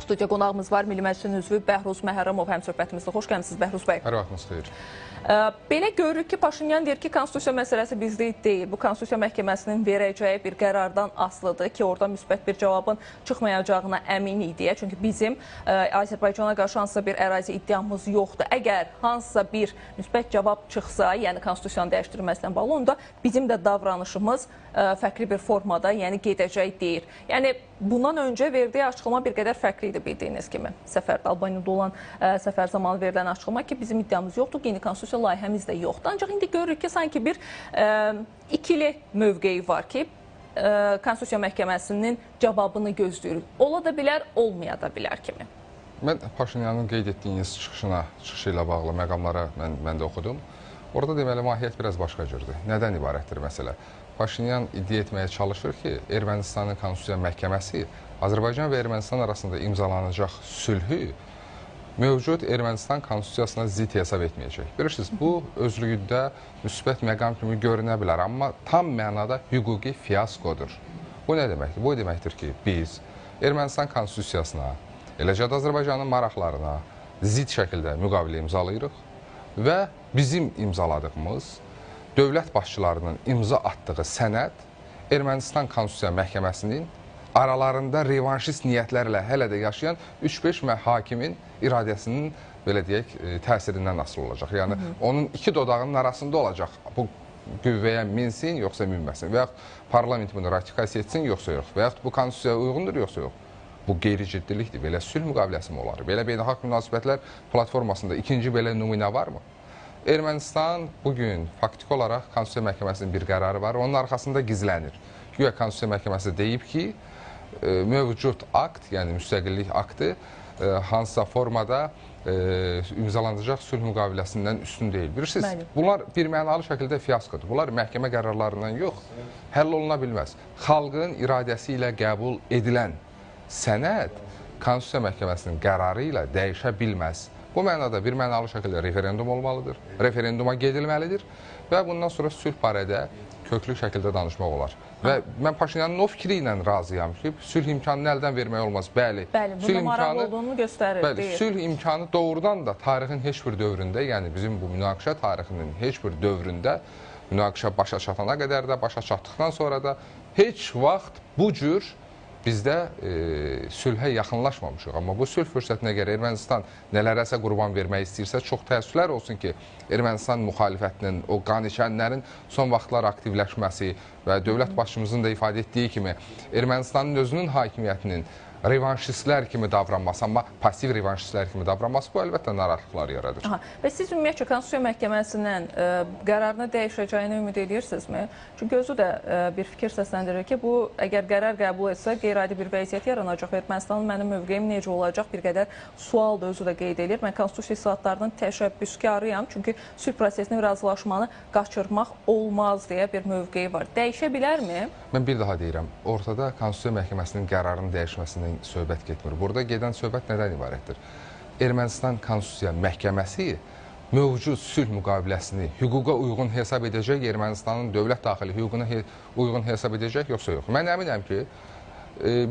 Studiya qonağımız var, Milli Məclisin üzvü Bəhruz Məhərrəmov həmsöhbətimizdə. Xoş gəlmisiniz Bəhruz bəy. Hər vaxtınız xeyir. Belə görürük ki, Paşinyan deyir ki, konstitusiya məsələsi bizdə deyil. Bu Konstitusiya Məhkəməsinin verəcəyi bir qərardan asılıdır ki, orada müsbət bir cavabın çıxmayacağına əmin idik. Çünki bizim Azərbaycana qarşı hansısa bir ərazi iddiamız yoxdur. Əgər hansısa bir müsbət cavab çıxsa, yəni konstitusiyanın dəyişdirilməsindən bağlı, onda bizim də davranışımız fərqli bir formada, yəni gedəcək deyir. Yəni bundan öncə verdiyi açıqlama bir qədər fərqli idi bildiyiniz kimi. Səfərdə, Albaniyada olan səfər zamanı verilən açıqlama ki, bizim iddiamız yoxdur, yeni konstitusiya layihəmiz də yoxdur. Ancaq indi görürük ki, sanki bir ikili mövqeyi var ki, Konstitusiya Məhkəməsinin cavabını gözləyir. Ola da bilər, olmaya da bilər kimi. Mən Paşinyanın qeyd etdiyiniz çıxışı ilə bağlı məqamlara mən də oxudum. Orada deməli, mahiyyət biraz başqa cürdür. Nədən ibarətdir məsələ? Paşinyan iddia etməyə çalışır ki, Ermənistanın Konstitusiya Məhkəməsi Azərbaycan və Ermənistan arasında imzalanacaq sülhü mövcud Ermənistan Konstitusiyasına zidd hesab etməyəcək. Bilirsiniz, bu özlüyündə müsbət məqam kimi görünə bilər, amma tam mənada hüquqi fiaskodur. Bu nə deməkdir? Bu deməkdir ki, biz Ermənistan Konstitusiyasına, eləcə də Azərbaycanın maraqlarına zidd şəkildə müqavilə imzalayırıq və bizim imzaladığımız dövlət başçılarının imza atdığı sənəd Ermənistan Konstitusiya Məhkəməsinin aralarında revanşist niyyətlərlə hələ də yaşayan 3-5 hakimin iradəsinin, belə deyək, təsirindən asılı olacaq. Yəni, onun iki dodağının arasında olacaq. Bu qüvvəyə minsin, yoxsa minməsin. Və yaxud parlament bunu ratifikasiya etsin, yoxsa yox. Və yaxud bu konstitusiyaya uyğundur, yoxsa yox. Bu qeyri-ciddilikdir. Belə sülh müqaviləsi mi olar? Belə beynəlxalq münasibətlər platformasında ikinci belə nümunə varmı? Ermənistan bugün faktiki olaraq Konstitusiya Məhkəməsinin bir qərarı var. Onun arxasında gizlənir. Güya Konstitusiya Məhkəməsi deyib ki, mövcud akt, yəni müstəqillik aktı hansısa formada imzalanacaq sülh müqaviləsindən üstün deyil. Bilirsiniz, bunlar bir mənalı şəkildə fiaskodur. Bunlar məhkəmə qərarlarından yox, həll oluna bilməz. Xalqın iradəsi ilə qəbul edilən sənəd Konstitusiya Məhkəməsinin qərarı ilə dəyişə bilməz. Bu mənada bir mənalı şəkildə referendum olmalıdır, referenduma gedilməlidir və bundan sonra sülh barədə köklü şəkildə danışmaq olar. Və mən Paşinyanın o fikri ilə razıyam ki, sülh imkanını əldən vermək olmaz. Bəli, bunda maraqlı olduğunu göstərir. Bəli, sülh imkanı doğrudan da tarixin heç bir dövründə, yəni bizim bu münaqişə tarixinin heç bir dövründə, münaqişə başa çatana qədər də, başa çatdıqdan sonra da heç vaxt bu cür bizdə sülhə yaxınlaşmamışıq. Amma bu sülh fürsətinə görə Ermənistan nələrəsə qurban vermək istəyirsə, çox təəssüflər olsun ki, Ermənistan müxalifətinin, o qan içənlərin son vaxtlar aktivləşməsi və dövlət başçımızın da ifadə etdiyi kimi Ermənistanın özünün hakimiyyətinin revanşistlər kimi davranması, amma pasiv revanşistlər kimi davranması bu əlbəttə narahatlıqlar yaradır. Və siz ümumiyyətcə Konstitusiya Məhkəməsinin qərarını dəyişəcəyini ümid edirsinizmi? Çünki özü də bir fikir səsləndirir ki, bu əgər qərar qəbul etsə, qeyri-adi bir vəziyyət yaranacaq. Ermənistanın mənim mövqeyim necə olacaq? Bir qədər sual da özü də qeyd edir. Mən Konstitusiya islahatlarının təşəbbüskarıyam, çünki sülh prosesini və razılaşmanı qaçırmaq olmaz deyə bir mövqeyi var. Dəyişə bilərmi? Mən bir daha deyirəm, ortada Konstitusiya Məhkəməsinin qərarının dəyişməsindən söhbət getmir. Burada gedən söhbət nədən ibarətdir? Ermənistan Konstitusiya Məhkəməsi mövcud sülh müqaviləsini hüquqa uyğun hesab edəcək, Ermənistanın dövlət daxili hüququna uyğun hesab edəcək, yoxsa yox? Mən əminəm ki,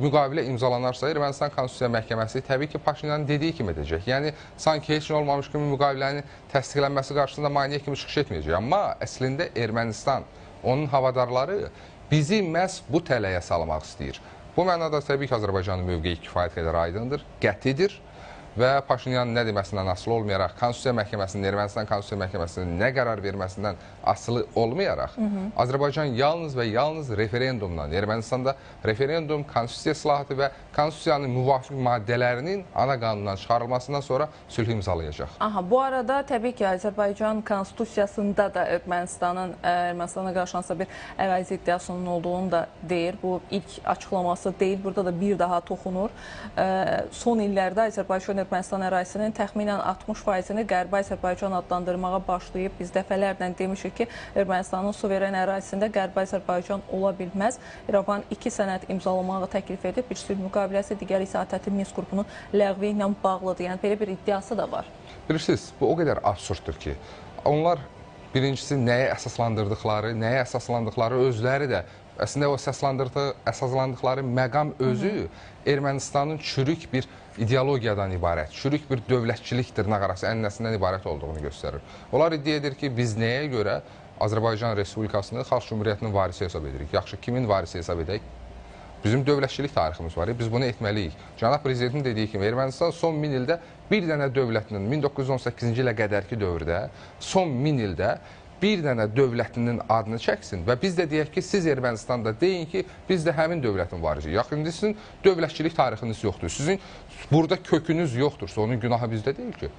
müqavilə imzalanarsa, Ermənistan Konstitusiya Məhkəməsi təbii ki, Paşinyanın dediyi kimi edəcək. Yəni, sanki heç nə olmamış kimi müqavilənin təsdiqlənməsi qarşısında maneə kimi çıxış etməyəcək. Amma əslində Ermənistan, onun havadarları bizi məhz bu tələyə salmaq istəyir. Bu mənada təbii ki, Azərbaycanın mövqeyi kifayət qədər aydındır, qətidir və Paşinyanın nə deməsindən asılı olmayaraq, Konstitusiya Məhkəməsinin, Ermənistan Konstitusiya Məhkəməsinin nə qərar verməsindən asılı olmayaraq, Azərbaycan yalnız və yalnız referendumdan, Ermənistanda referendum, Konstitusiya islahatı və Konstitusiyanın müvafiq maddələrinin ana qanundan çıxarılmasından sonra sülh imzalayacaq. Bu arada təbii ki, Azərbaycan Konstitusiyasında da Ermənistana qarşı hansısa bir ərazi iddiasının olduğunu da deyir. Bu ilk açıqlaması deyil, burada da bir daha toxunur. Son illərdə Azərbaycan Ermənistan ərazisinin təxminən 60%-ni Qərbi Azərbaycan adlandırmağa başlayıb. Biz dəfələrlə demişik ki, Ermənistanın suveren ərazisində Qərbi Azərbaycan ola bilməz. İrəvan 2 sənəd imzalamağı təklif edib. Bir sülh müqaviləsi, digər isə ATƏT Minsk qrupunun ləğvi ilə bağlıdır. Yəni, belə bir iddiası da var. Bilirsiniz, bu o qədər absurddur ki, onlar birincisi nəyə əsaslandırdıqları özləri də əslində o əsaslandıqları məqam özü Ermənistanın çürük bir ideologiyadan ibarət, çürük bir dövlətçilik dırnaqarası ənənəsindən ibarət olduğunu göstərir. Onlar iddia edir ki, biz nəyə görə Azərbaycan Respublikasını Xalq Cümhuriyyətinin varisi hesab edirik? Yaxşı, kimin varisi hesab edək? Bizim dövlətçilik tariximiz var, biz bunu etməliyik. Cənab Prezidentin dediyi kimi, Ermənistan son 1000 ildə bir dənə dövlətinin 1918-ci ilə qədərki dövrdə, son 1000 ildə bir dənə dövlətinin adını çəksin və biz də deyək ki, siz Ermənistanda deyin ki, biz də həmin dövlətin variciyik. Yaxın, indi sizin dövlətçilik tarixiniz yoxdur, sizin burada kökünüz yoxdursa, onun günahı bizdə deyil ki.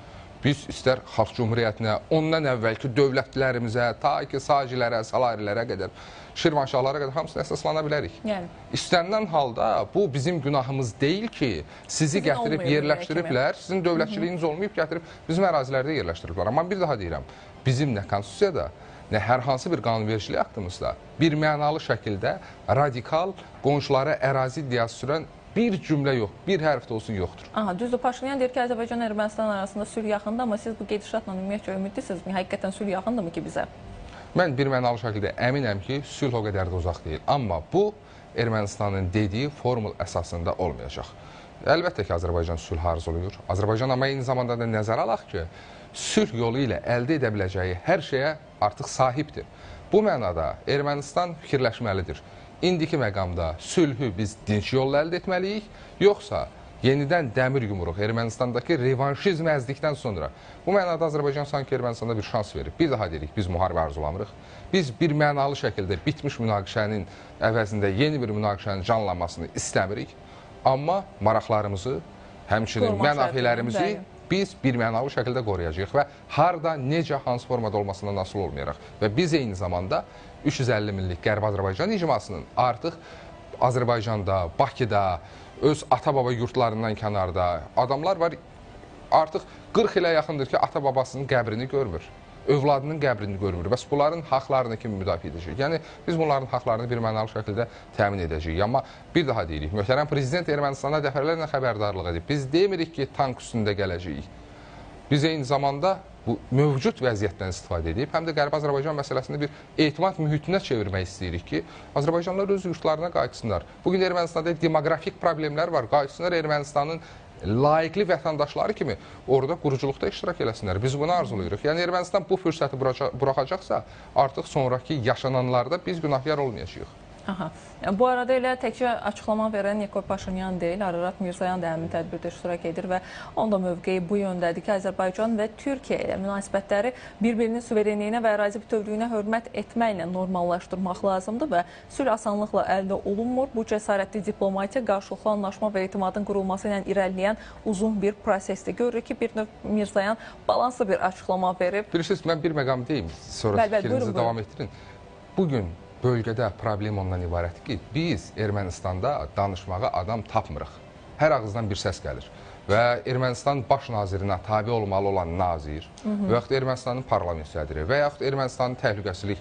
Biz istər Xalq Cümhuriyyətinə, ondan əvvəlki dövlətlərimizə, ta ki, sacilərə, salarilərə qədər, Şirvanşahlara qədər hamısını əsaslana bilərik. Yəni. İstənilən halda bu bizim günahımız deyil ki, sizi gətirib yerləşdiriblər, sizin dövlətçiliyiniz olmayıb, gətirib bizim ərazilərdə yerləşdiriblər. Amma bir daha deyirəm, bizim nə konstitusiyada, nə hər hansı bir qanunvericilik aktımızda bir mənalı şəkildə radikal qonşulara ərazi iddiası sürən bir cümlə yox, bir hərf də olsun yoxdur. Aha, düzdür. Paşinyan deyir ki, Azərbaycan Ermənistan arasında sülh yaxındır, amma siz bu gedişatla ümumiyyətcə ümidlisiniz mi? Həqiqətən sülh yaxındırmı ki bizə? Mən bir mənalı şəkildə əminəm ki, sülh o qədər də uzaq deyil. Amma bu, Ermənistanın dediyi formul əsasında olmayacaq. Əlbəttə ki, Azərbaycan sülh arzuluyur. Azərbaycan amma eyni zamanda da nəzərə alaq ki, sülh yolu ilə əldə edə biləcəyi hər şeyə artıq sahibdir. Bu mənada Ermənistan fikirləşməlidir. İndiki məqamda sülhü biz dinç yolla əldə etməliyik, yoxsa yenidən dəmir yumruq Ermənistandakı revanşizm əzdikdən sonra bu mənada Azərbaycan sanki Ermənistanda bir şans verir. Bir daha deyirik, biz müharibə arzulamırıq. Biz bir mənalı şəkildə bitmiş münaqişənin əvəzində yeni bir münaqişənin canlanmasını istəmirik. Amma maraqlarımızı, həmçinin mənafelərimizi biz bir mənalı şəkildə qoruyacağıq və harada, necə, hansı formada olmasından asılı olmayaraq. Və biz eyni zamanda 350 minlik Qərbi Azərbaycan icmasının artıq Azərbaycanda, Bakıda, öz ata-baba yurtlarından kənarda adamlar var, artıq 40 ilə yaxındır ki, ata-babasının qəbrini görmür, övladının qəbrini görmür. Bəs bunların haqlarını kim müdafiə edəcək? Yəni, biz bunların haqlarını bir mənalı şəkildə təmin edəcəyik. Amma bir daha deyirik, möhtərəm Prezident Ermənistana dəfələrlə xəbərdarlıq edib. Biz demirik ki, tank üstündə gələcəyik. Biz eyni zamanda bu mövcud vəziyyətdən istifadə edib, həm də Qərbi Azərbaycan məsələsini bir etimad mühitinə çevirmək istəyirik ki, Azərbaycanlılar öz yurtlarına qayıtsınlar. Bugün Ermənistanda demoqrafik problemlər var, qayıtsınlar Ermənistanın layiqli vətəndaşları kimi orada quruculuqda iştirak eləsinlər. Biz bunu arzuluyuruq. Yəni Ermənistan bu fürsəti buraxacaqsa, artıq sonraki yaşananlarda biz günahkar olmayacağıq. Aha. Bu arada elə təkcə açıqlama verən Nikol Paşinyan deyil, Ararat Mirzoyan da həmin tədbirdə iştirak edir və onun da mövqeyi bu yöndədir ki, Azərbaycan və Türkiyə ilə münasibətləri bir-birinin suverenliyinə və ərazi bütövlüyünə hörmət etməklə normallaşdırmaq lazımdır və sülh asanlıqla əldə olunmur. Bu cəsarətli diplomatiya, qarşılıqlı anlaşma və etimadın qurulması ilə irəliləyən uzun bir prosesdir. Görürük ki, bir növ Mirzoyan balanslı bir açıqlama verib. Bilirsiniz, mən bir məqam deyim, sonra fikrinizi davam etdirin. Bugün bölgədə problem ondan ibarətdir ki, biz Ermənistanda danışmağa adam tapmırıq. Hər ağızdan bir səs gəlir. Və Ermənistan baş nazirinə tabi olmalı olan nazir, və yaxud Ermənistanın parlament sədri, və yaxud Ermənistanın təhlükəsizlik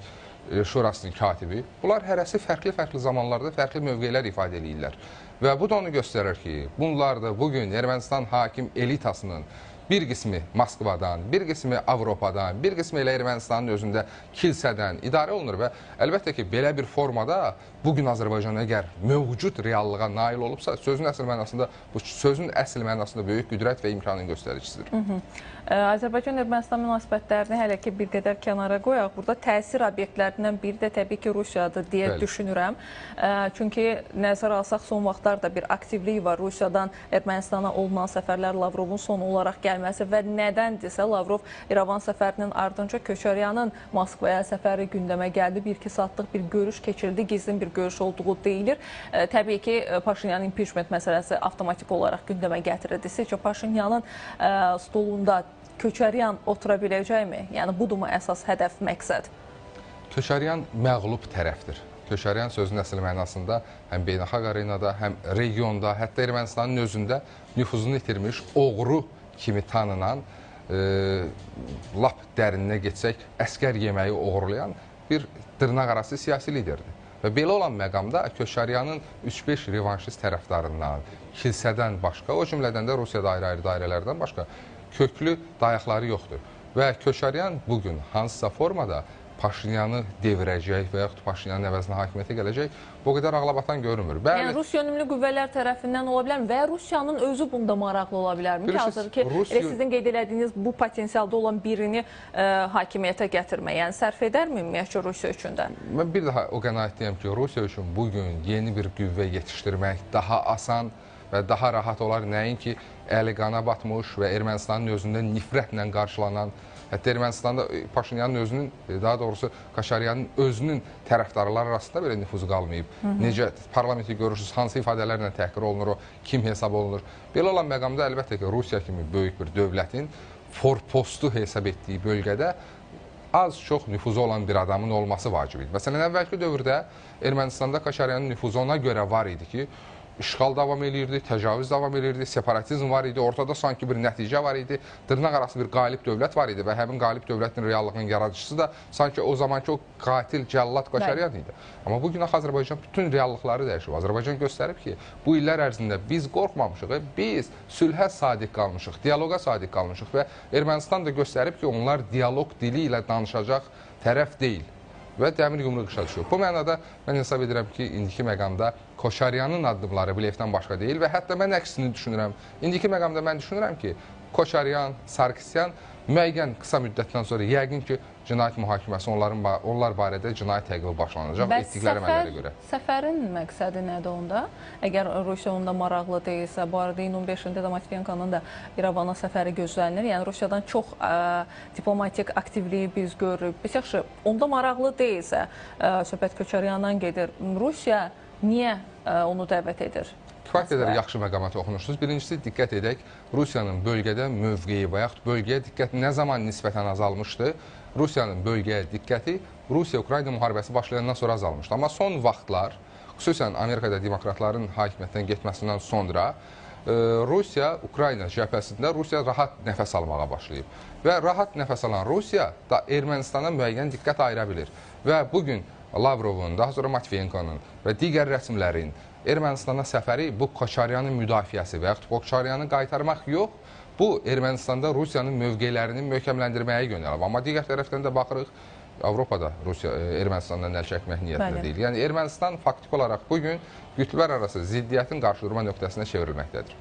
şurasının katibi, bunlar hərəsi fərqli zamanlarda fərqli mövqelər ifadə edirlər. Və bu da onu göstərir ki, bunlar da bugün Ermənistan hakim elitasının bir qismi Moskvadan, bir qismi Avropadan, bir qismi elə Ermənistanın özündə kilsədən idarə olunur və əlbəttə ki, belə bir formada bugün Azərbaycan əgər mövcud reallığa nail olubsa, sözün əsl mənasında böyük qüdrət və imkanın göstəricisidir. Azərbaycan-Ermənistan münasibətlərini hələ ki bir qədər kənara qoyaq. Burada təsir obyektlərindən biri də təbii ki Rusiyadır deyə düşünürəm. Çünki nəzərə alsaq son vaxtlarda bir aktivlik var. Rusiyadan Ermənistana olunan səfərlər Lavrovun sonu olaraq gəlməsi və nədəndirsə Lavrov İrəvan səfərinin ardınca Köçəryanın Moskvaya səfəri gündəmə gəldi. 1-2 saatlıq bir görüş keçirildi. Gizlin bir görüş olduğu deyilir. Təbii ki Paşinyanın impeachment məsələsi avtomatik olaraq gündəmə gətirildi. Sizcə Paşinyanın stolunda Köçəryan otura biləcəkmi? Yəni budurmu əsas hədəf, məqsəd? Köçəryan məğlub tərəfdir. Köçəryan sözün əsl mənasında həm beynəlxalq arenada, həm regionda, hətta Ermənistanın özündə nüfuzunu itirmiş, oğru kimi tanınan, lap dərinə getsək, əskər yeməyi oğurlayan bir dırnaqarası siyasi liderdir. Və belə olan məqamda Köçəryanın 3-5 revanşist tərəfdarından, kilsədən başqa, o cümlədən də Rusiyada ayrı-ayrı dairələrdən başqa köklü dayaqları yoxdur. Və Köçəryan bugün hansısa formada Paşinyanı devirəcək və yaxud Paşinyanın əvəzinə hakimiyyətə gələcək, bu qədər ağlabatan görünmür. Yəni Rus yönümlü qüvvələr tərəfindən ola bilər və ya Rusiyanın özü bunda maraqlı ola bilərmi ki, hazırki sizin qeyd elədiyiniz bu potensialda olan birini hakimiyyətə gətirmək, yəni sərf edərmi ümumiyyətcə Rusiya üçün də? Mən bir daha o qənaətdəyəm ki, Rusiya üçün bugün yeni bir qüvvə yetişdirmək daha asan və daha rahat olar, nəinki əli qana batmış və Ermənistanın özündə nifrətlə qarşılanan, hətta Ermənistanda Paşinyanın özünün, daha doğrusu Kaşaryanın özünün tərəfdarlar arasında belə nüfuzu qalmayıb. Necə parlamenti görürsünüz, hansı ifadələrlə təhqir olunur, o kim hesab olunur. Belə olan məqamda əlbəttə ki, Rusiya kimi böyük bir dövlətin forpostu hesab etdiyi bölgədə az-çox nüfuzu olan bir adamın olması vacib idi. Məsələn, əvvəlki dövrdə Ermənistanda Kaşaryanın nüfuzu ona görə var idi ki, işğal davam edirdi, təcavüz davam edirdi, separatizm var idi, ortada sanki bir nəticə var idi, dırnaq arası bir qalib dövlət var idi və həmin qalib dövlətin reallığının yaradıcısı da sanki o zamanki o qatil, cəllad Kaşaryan idi. Amma bugün Azərbaycan bütün reallıqları dəyişib. Azərbaycan göstərib ki, bu illər ərzində biz qorxmamışıq, biz sülhə sadiq qalmışıq, dialoqa sadiq qalmışıq və Ermənistan da göstərib ki, onlar dialoq dili ilə danışacaq tərəf deyil və dəmir yumruq işə düşüyor. Bu mənada mən hesab edirəm ki, indiki məqamda Koşaryanın addımları Bilevdən başqa deyil və hətta mən əksini düşünürəm. İndiki məqamda mən düşünürəm ki, Koşaryan, Sarkisyan müəyyən qısa müddətdən sonra yəqin ki, cinayət mühakiməsi onlar barədə cinayət təqibi başlanacaq etdikləri əməllərə görə. Səfərin məqsədi nədir onda? Əgər Rusiya onda maraqlı deyilsə, bu arada iyunun 5-də Matviyenkonun da İrəvana səfəri gözlənilir. Yəni Rusiyadan çox diplomatik aktivliyi biz görürük. Biz yaxşı, onda maraqlı deyilsə, söhbət Koşaryandan gedir. Rusiya niyə onu dəvət edir? Kifayət qədər yaxşı məqamata oxunursunuz. Birincisi, diqqət edək, Rusiyanın bölgədə mövqeyi və yaxud bölgəyə diqqəti nə zaman nisbətən azalmışdı? Rusiyanın bölgəyə diqqəti Rusiya-Ukrayna müharibəsi başlayandan sonra azalmışdı. Amma son vaxtlar, xüsusən Amerikada demokratların hakimiyyətdən getməsindən sonra Rusiya, Ukrayna cəbhəsində Rusiya rahat nəfəs almağa başlayıb. Və rahat nəfəs alan Rusiya da Ermənistana müəyyən diqqət ayıra bilir. Və bugün Lavrovun, daha sonra Matviyenkonun və digər rəsmilərin Ermənistana səfəri bu Koşaryanın müdafiəsi və yaxud Koşaryanı qaytarmaq yox, bu Ermənistanda Rusiyanın mövqelərini möhkəmləndirməyə yönəlib. Amma digər tərəfdən də baxırıq, Avropada Rusiya Ermənistandan əl çəkmək niyyətində deyil. Yəni Ermənistan faktiki olaraq bugün qütblər arası ziddiyyətin qarşıdurma nöqtəsinə çevrilməkdədir.